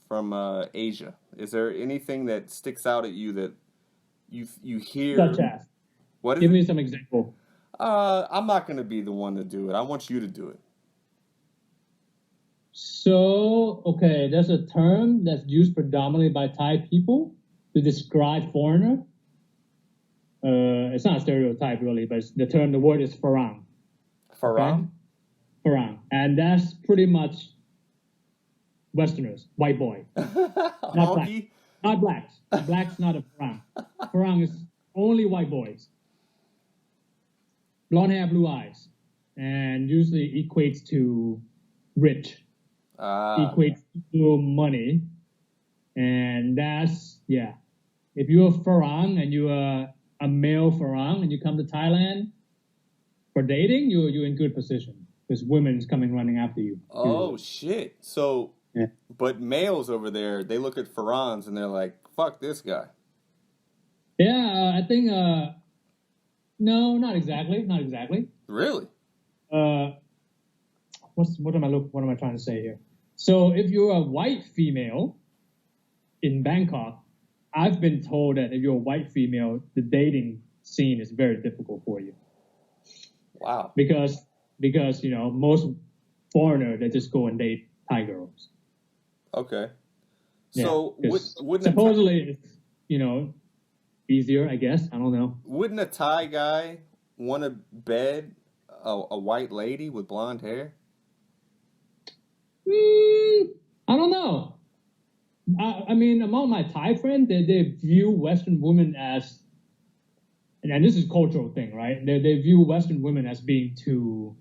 from Asia? Is there anything that sticks out at you that you hear? Such as? Give me some example. I'm not going to be the one to do it. I want you to do it. So, okay, there's a term that's used predominantly by Thai people to describe foreigner. It's not a stereotype really, but the word is farang. Farang? Okay? Farang. And that's pretty much Westerners, white boy. Not black. Not blacks. Black's not a farang. Farang is only white boys. Blonde hair, blue eyes. And usually equates to rich. Equates to money. And that's, if you're a farang and you're a male farang and you come to Thailand for dating, you're in good position. Because women's coming running after you. Oh, shit. So, but males over there, they look at farangs and they're like, fuck this guy. Yeah, I think, no, not exactly. Not exactly. Really? What am I trying to say here? So if you're a white female in Bangkok, I've been told that if you're a white female, the dating scene is very difficult for you. Wow. Because most foreigners, they just go and date Thai girls. Okay. So wouldn't supposedly it's easier, I guess. I don't know. Wouldn't a Thai guy want to bed a white lady with blonde hair? I don't know. I mean, among my Thai friends, they view Western women as, and this is a cultural thing, right? They view Western women as being too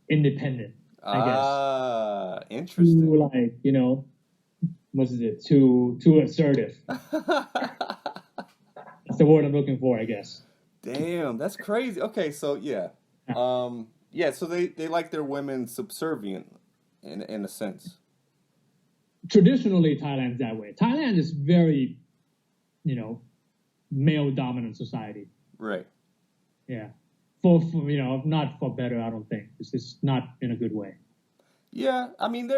independent, I guess. Ah, interesting. Too, like, what is it? Too assertive. That's the word I'm looking for, I guess. Damn, that's crazy. Okay, so so they like their women subservient in a sense. traditionally Thailand's that way. Thailand is very, male dominant society. Right. Yeah. For not for better, I don't think. It's just not in a good way. Yeah, I mean,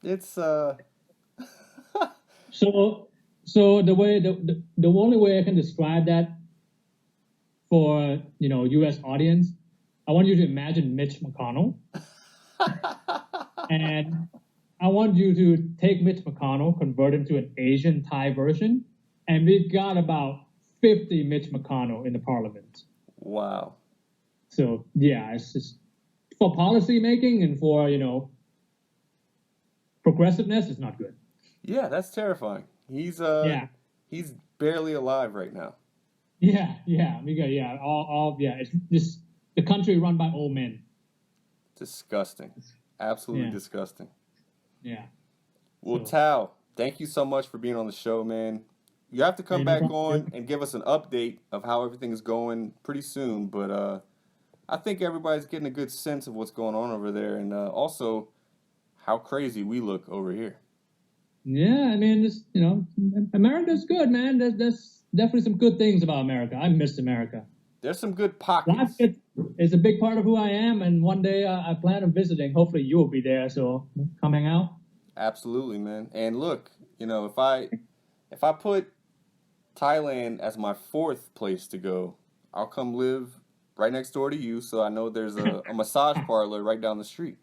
it's So the only way I can describe that for U.S. audience, I want you to imagine Mitch McConnell, and I want you to take Mitch McConnell, convert him to an Asian Thai version, and we've got about 50 Mitch McConnell in the parliament. Wow. So yeah, it's just for policy making and for progressiveness, it's not good. Yeah, that's terrifying. He's barely alive right now. Yeah, it's just the country run by old men. Disgusting. Absolutely disgusting. Yeah. Well, Tao, thank you so much for being on the show, man. You have to come back on and give us an update of how everything is going pretty soon, but I think everybody's getting a good sense of what's going on over there, and also how crazy we look over here. Yeah, I mean, America's good, man. There's definitely some good things about America. I miss America. There's some good pockets. It's a big part of who I am, and one day I plan on visiting. Hopefully you will be there, so come hang out. Absolutely, man. And look, if I put Thailand as my 4th place to go, I'll come live right next door to you, so I know there's a massage parlor right down the street.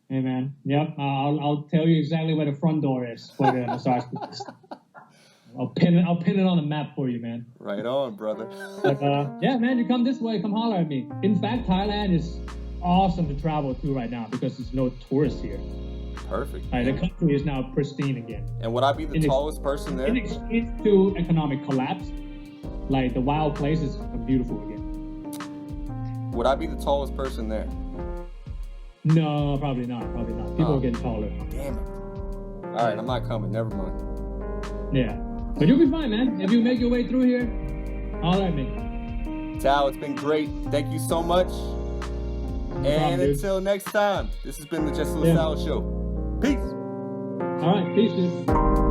Hey, man. Yep. I'll tell you exactly where the front door is for the massage place. I'll pin it on the map for you, man. Right on, brother. But, yeah, man, you come this way, come holler at me. In fact, Thailand is awesome to travel to right now because there's no tourists here. Perfect. The country is now pristine again. And would I be the tallest person there? In exchange to economic collapse, like the wild places are beautiful again. Would I be the tallest person there? No, probably not. People are getting taller. Damn it. All right, I'm not coming. Never mind. Yeah. But you'll be fine, man. If you make your way through here, holler at me. Tao, it's been great. Thank you so much. And until next time, this has been the LaSala Show. Peace. All right, peace, dude.